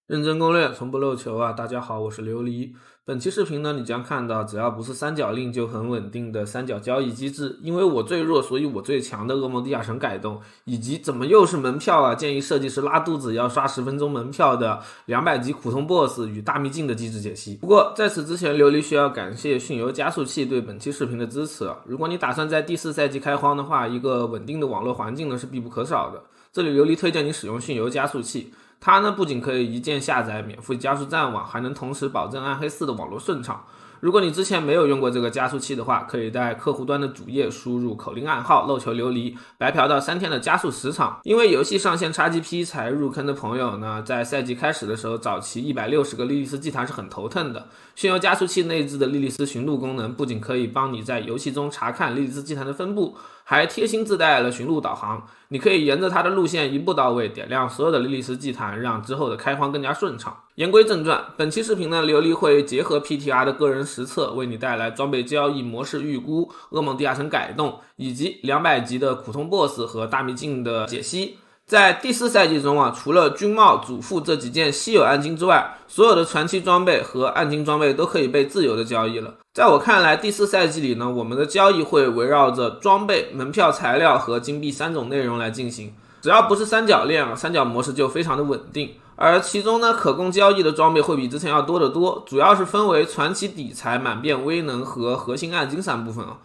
认真攻略，从不漏球啊！大家好，我是琉璃。本期视频呢，你将看到只要不是三角令就很稳定的三角交易机制。因为我最弱，所以我最强的噩梦地下城改动，以及怎么又是门票啊？建议设计师拉肚子要刷10分钟门票的200级苦痛 BOSS 与大秘境的机制解析。不过在此之前，琉璃需要感谢迅游加速器对本期视频的支持。如果你打算在第4赛季开荒的话，一个稳定的网络环境呢是必不可少的。这里琉璃推荐你使用迅游加速器。它呢不仅可以一键下载免费加速战网，还能同时保证暗黑4的网络顺畅。如果你之前没有用过这个加速器的话，可以在客户端的主页输入口令暗号漏球琉璃，白嫖到3天的加速时长。因为游戏上线 XGP 才入坑的朋友呢，在赛季开始的时候找齐160个莉莉丝祭坛是很头疼的。迅游加速器内置的莉莉丝寻路功能，不仅可以帮你在游戏中查看莉莉丝祭坛的分布，还贴心自带了寻路导航。你可以沿着它的路线一步到位，点亮所有的莉莉丝祭坛，让之后的开荒更加顺畅。言归正传，本期视频呢，琉璃会结合 PTR 的个人实测，为你带来装备交易模式预估、噩梦地下城改动，以及200级的苦痛 BOSS 和大秘境的解析。在第4赛季中啊，除了军帽、主副这几件稀有暗金之外，所有的传奇装备和暗金装备都可以被自由的交易了。在我看来，第4赛季里呢，我们的交易会围绕着装备、门票、材料和金币3种内容来进行。只要不是三角链啊，三角模式就非常的稳定。而其中呢，可供交易的装备会比之前要多得多，主要是分为传奇底材、满变威能和核心暗金3部分啊。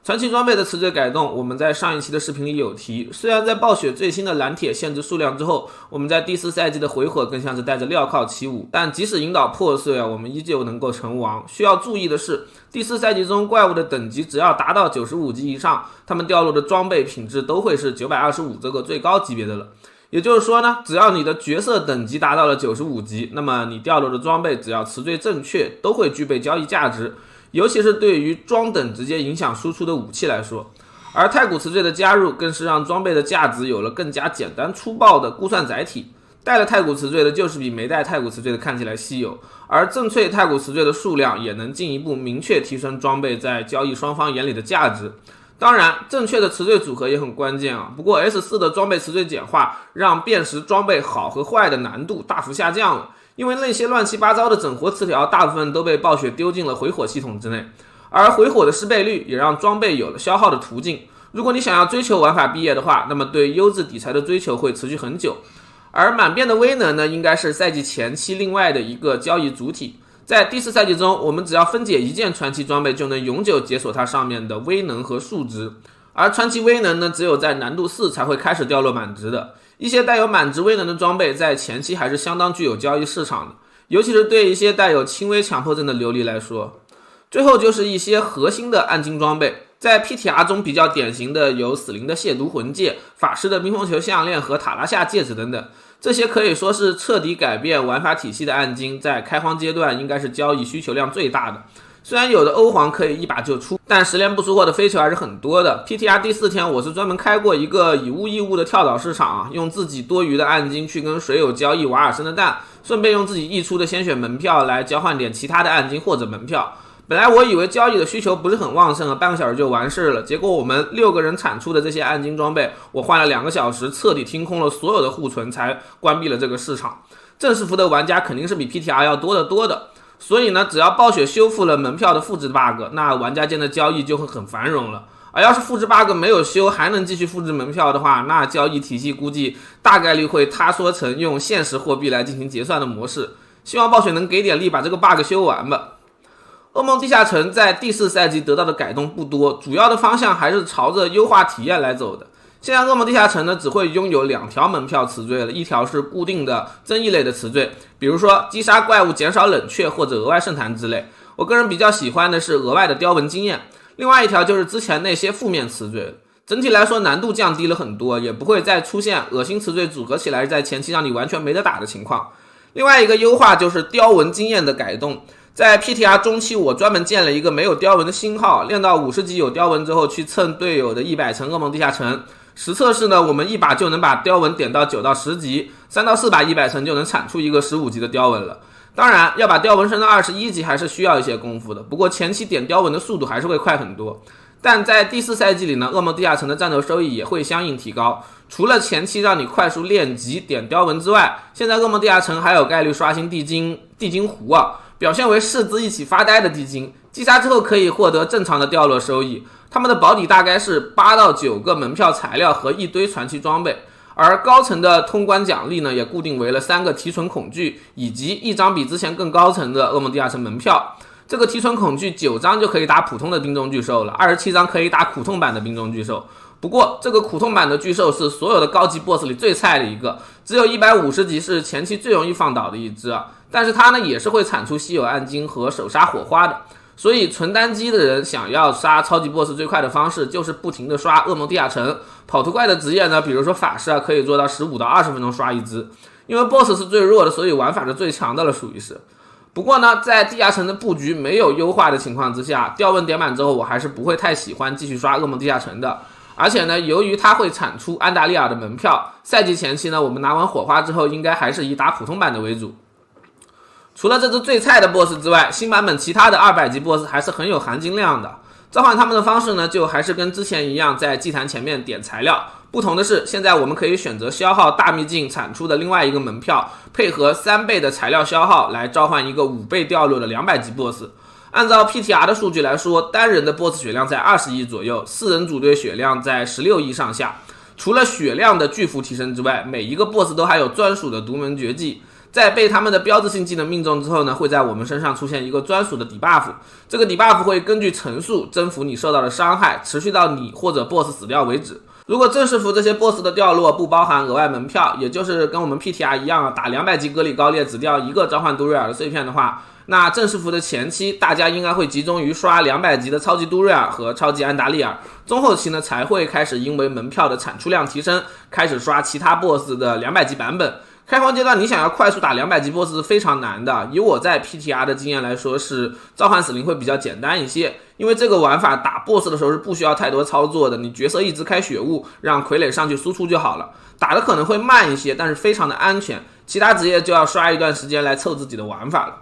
传奇装备的词缀改动，我们在上一期的视频里有提。虽然在暴雪最新的蓝铁限制数量之后，我们在第4赛季的回火更像是带着镣铐起舞，但即使引导破碎啊，我们依旧能够成王。需要注意的是，第4赛季中怪物的等级只要达到95级以上，他们掉落的装备品质都会是925这个最高级别的了。也就是说呢，只要你的角色等级达到了95级，那么你掉落的装备只要词缀正确，都会具备交易价值。尤其是对于装等直接影响输出的武器来说，而太古词缀的加入更是让装备的价值有了更加简单粗暴的估算载体。带了太古词缀的就是比没带太古词缀的看起来稀有，而正确太古词缀的数量也能进一步明确提升装备在交易双方眼里的价值。当然，正确的词缀组合也很关键啊。不过 S4 的装备词缀简化让辨识装备好和坏的难度大幅下降了。因为那些乱七八糟的整活词条大部分都被暴雪丢进了回火系统之内，而回火的失倍率也让装备有了消耗的途径。如果你想要追求玩法毕业的话，那么对优质底材的追求会持续很久。而满变的威能呢，应该是赛季前期另外的一个交易主体。在第4赛季中，我们只要分解一件传奇装备，就能永久解锁它上面的威能和数值。而传奇威能呢，只有在难度4才会开始掉落满值的。一些带有满值威能的装备在前期还是相当具有交易市场的，尤其是对一些带有轻微强迫症的琉璃来说。最后就是一些核心的暗金装备，在 PTR 中比较典型的有死灵的亵渎魂戒、法师的冰封球项链和塔拉夏戒指等等。这些可以说是彻底改变玩法体系的暗金，在开荒阶段应该是交易需求量最大的。虽然有的欧皇可以一把就出，但10连不出货的飞球还是很多的。 PTR 第4天我是专门开过一个以物易物的跳蚤市场用自己多余的暗金去跟水友交易瓦尔森的蛋，顺便用自己溢出的鲜血门票来交换点其他的暗金或者门票。本来我以为交易的需求不是很旺盛半个小时就完事了，结果我们6个人产出的这些暗金装备，我换了2个小时，彻底清空了所有的库存，才关闭了这个市场。正式服的玩家肯定是比 PTR 要多得多的。所以呢，只要暴雪修复了门票的复制 bug， 那玩家间的交易就会很繁荣了。而要是复制 bug 没有修，还能继续复制门票的话，那交易体系估计大概率会塌缩成用现实货币来进行结算的模式。希望暴雪能给点力把这个 bug 修完吧。噩梦地下城在第4赛季得到的改动不多，主要的方向还是朝着优化体验来走的。现在噩梦地下城呢，只会拥有2条门票词缀了，一条是固定的争议类的词缀，比如说击杀怪物减少冷却或者额外圣坛之类。我个人比较喜欢的是额外的雕纹经验。另外一条就是之前那些负面词缀，整体来说难度降低了很多，也不会再出现恶心词缀组合起来在前期让你完全没得打的情况。另外一个优化就是雕纹经验的改动。在 PTR 中期，我专门建了一个没有雕纹的星号，练到50级有雕纹之后，去蹭队友的100层噩梦地下城。实测试呢，我们一把就能把雕纹点到9到10级，3到4把100层就能产出一个15级的雕纹了。当然，要把雕纹升到21级还是需要一些功夫的，不过前期点雕纹的速度还是会快很多。但在第4赛季里呢，噩梦地下城的战斗收益也会相应提高。除了前期让你快速练级点雕纹之外，现在噩梦地下城还有概率刷新地精湖啊，表现为柿子一起发呆的地精，击杀之后可以获得正常的掉落收益。他们的保底大概是8到9个门票材料和一堆传奇装备。而高层的通关奖励呢，也固定为了3个提存恐惧，以及1张比之前更高层的噩梦地下城门票。这个提存恐惧9张就可以打普通的冰中巨兽了，27张可以打苦痛版的冰中巨兽。不过这个苦痛版的巨兽是所有的高级 BOSS 里最菜的一个，只有150级是前期最容易放倒的一只啊。但是它呢也是会产出稀有暗金和手杀火花的，所以纯单机的人想要杀超级 BOSS 最快的方式就是不停的刷噩梦地下城。跑图怪的职业呢，比如说法师啊，可以做到15到20分钟刷一只，因为 BOSS 是最弱的，所以玩法是最强的了，属于是。不过呢，在地下城的布局没有优化的情况之下，吊问点满之后，我还是不会太喜欢继续刷噩梦地下城的。而且呢，由于它会产出安达利尔的门票，赛季前期呢，我们拿完火花之后，应该还是以打普通版的为主。除了这只最菜的 BOSS 之外，新版本其他的200级 BOSS 还是很有含金量的。召唤他们的方式呢，就还是跟之前一样，在祭坛前面点材料。不同的是，现在我们可以选择消耗大秘境产出的另外一个门票，配合3倍的材料消耗来召唤一个5倍掉落的200级 BOSS。按照 PTR 的数据来说，单人的 BOSS 血量在20亿左右，4人组队血量在16亿上下。除了血量的巨幅提升之外，每一个 BOSS 都还有专属的独门绝技。在被他们的标志性技能命中之后呢，会在我们身上出现一个专属的 debuff， 这个 debuff 会根据层数增幅你受到的伤害，持续到你或者 BOSS 死掉为止。如果正式服这些 BOSS 的掉落不包含额外门票，也就是跟我们 PTR 一样啊，打200级格里高烈只掉一个召唤杜瑞尔的碎片的话，那正式服的前期大家应该会集中于刷200级的超级杜瑞尔和超级安达利尔，中后期呢才会开始因为门票的产出量提升，开始刷其他 BOSS 的200级版本。开荒阶段你想要快速打200级 BOSS 是非常难的，以我在 PTR 的经验来说，是召唤死灵会比较简单一些，因为这个玩法打 BOSS 的时候是不需要太多操作的，你角色一直开血雾，让傀儡上去输出就好了，打的可能会慢一些，但是非常的安全，其他职业就要刷一段时间来凑自己的玩法了。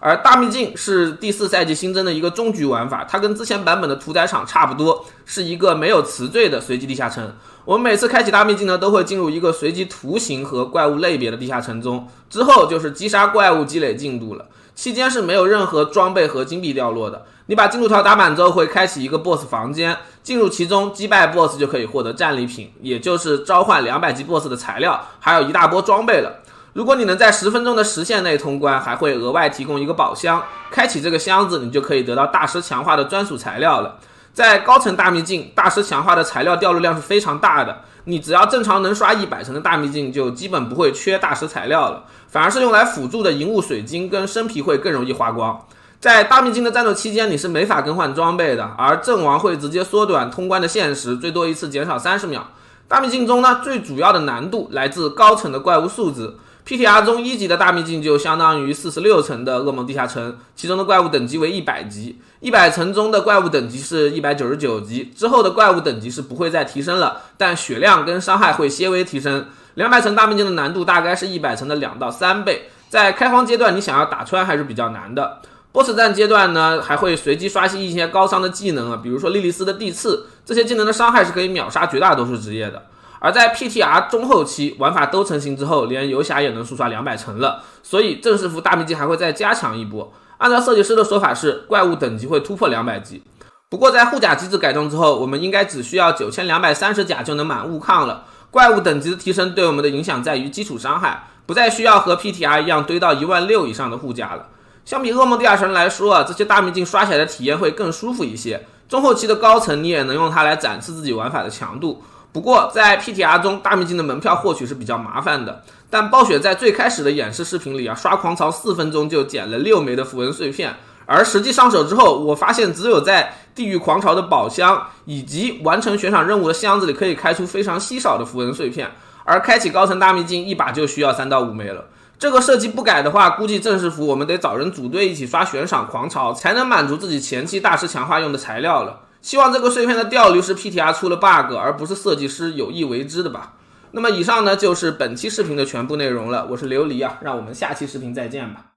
而大秘境是第4赛季新增的一个终局玩法，它跟之前版本的屠宰场差不多，是一个没有词缀的随机地下城。我们每次开启大秘境呢，都会进入一个随机图形和怪物类别的地下城中，之后就是击杀怪物积累进度了。期间是没有任何装备和金币掉落的。你把进度条打满之后，会开启一个 BOSS 房间，进入其中击败 BOSS 就可以获得战利品，也就是召唤200级 BOSS 的材料，还有一大波装备了。如果你能在10分钟的时限内通关，还会额外提供一个宝箱，开启这个箱子，你就可以得到大师强化的专属材料了。在高层大秘境，大师强化的材料掉落量是非常大的，你只要正常能刷100层的大秘境，就基本不会缺大师材料了，反而是用来辅助的银雾水晶跟生皮会更容易花光。在大秘境的战斗期间，你是没法更换装备的，而阵亡会直接缩短通关的限时，最多一次减少30秒。大秘境中呢，最主要的难度来自高层的怪物素质。PTR 中1级的大秘境就相当于46层的噩梦地下城，其中的怪物等级为100级，100层中的怪物等级是199级，之后的怪物等级是不会再提升了，但血量跟伤害会些微提升。200层大秘境的难度大概是100层的2到3倍，在开荒阶段你想要打穿还是比较难的。BOSS 战阶段呢，还会随机刷新一些高伤的技能啊，比如说莉莉丝的地刺，这些技能的伤害是可以秒杀绝大多数职业的。而在 PTR 中后期玩法都成型之后，连游侠也能速刷200层了，所以正式服大秘境还会再加强一波。按照设计师的说法是，怪物等级会突破200级。不过在护甲机制改动之后，我们应该只需要9230甲就能满物抗了。怪物等级的提升对我们的影响在于基础伤害，不再需要和 PTR 一样堆到16000以上的护甲了。相比噩梦地下城来说啊，这些大秘境刷起来的体验会更舒服一些。中后期的高层你也能用它来展示自己玩法的强度。不过在 PTR 中，大秘境的门票获取是比较麻烦的，但暴雪在最开始的演示视频里啊，刷狂潮4分钟就捡了6枚的符文碎片，而实际上手之后，我发现只有在地狱狂潮的宝箱以及完成悬赏任务的箱子里可以开出非常稀少的符文碎片，而开启高层大秘境一把就需要3到5枚了。这个设计不改的话，估计正式服我们得找人组队一起刷悬赏狂潮，才能满足自己前期大师强化用的材料了。希望这个碎片的掉率是 PTR 出了 bug， 而不是设计师有意为之的吧。那么以上呢就是本期视频的全部内容了，我是琉璃啊，让我们下期视频再见吧。